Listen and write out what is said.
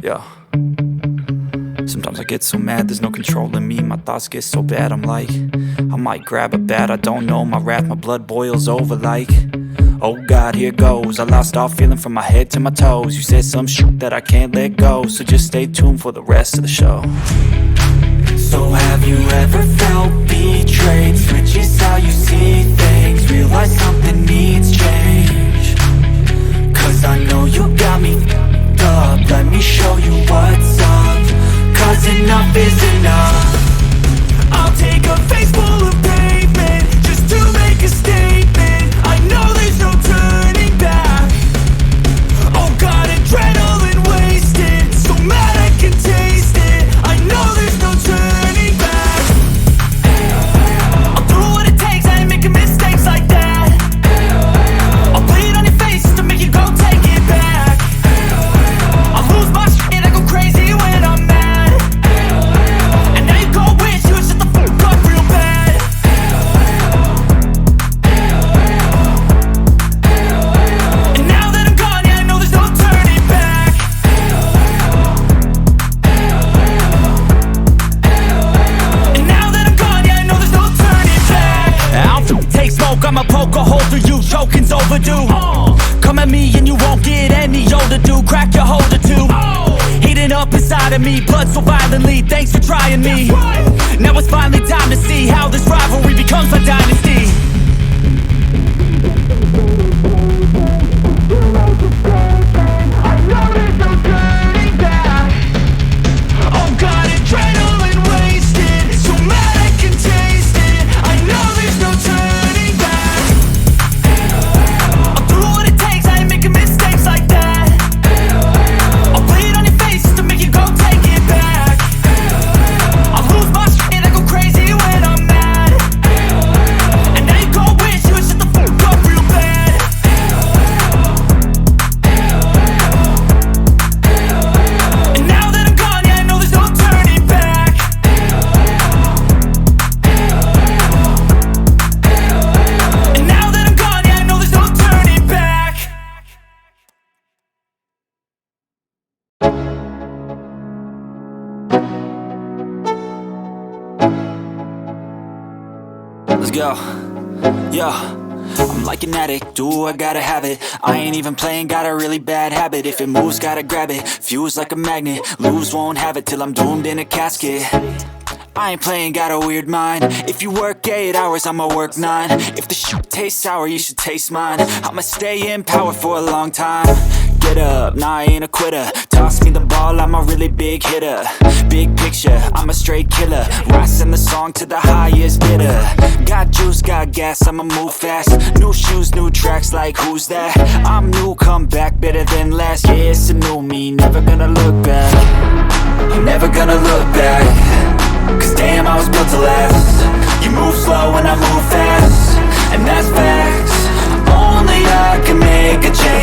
Yeah. Sometimes I get so mad, there's no controlling me. My thoughts get so bad, I'm like, I might grab a bat, I don't know. My wrath, my blood boils over like, oh God, here goes. I lost all feeling from my head to my toes. You said some shit that I can't let go, so just stay tuned for the rest of the show. So have you ever felt being smoke, I'ma poke a hole through you. Choking's overdue. Come at me and you won't get any older, dude. Crack your holder too. Heating up inside of me, blood so violently. Thanks for trying me. Now it's finally time to see how this rivalry becomes a dynasty. Let's go. Yeah, I'm like an addict, do I gotta have it. I ain't even playing, got a really bad habit. If it moves, gotta grab it, fuse like a magnet. Lose, won't have it till I'm doomed in a casket. I ain't playing, got a weird mind. If you work 8 hours, I'ma work 9. If the shit tastes sour, you should taste mine. I'ma stay in power for a long time. Get up, nah, I ain't a quitter. Toss me the ball, I'm a really big hitter. Big picture, I'm a straight killer. Rising the song to the highest bidder. Got juice, got gas, I'ma move fast. New shoes, new tracks, like who's that? I'm new, come back, better than last. Yeah, it's a new me, never gonna look back. I'm never gonna look back. Cause damn, I was built to last. You move slow and I move fast, and that's facts. Only I can make a change.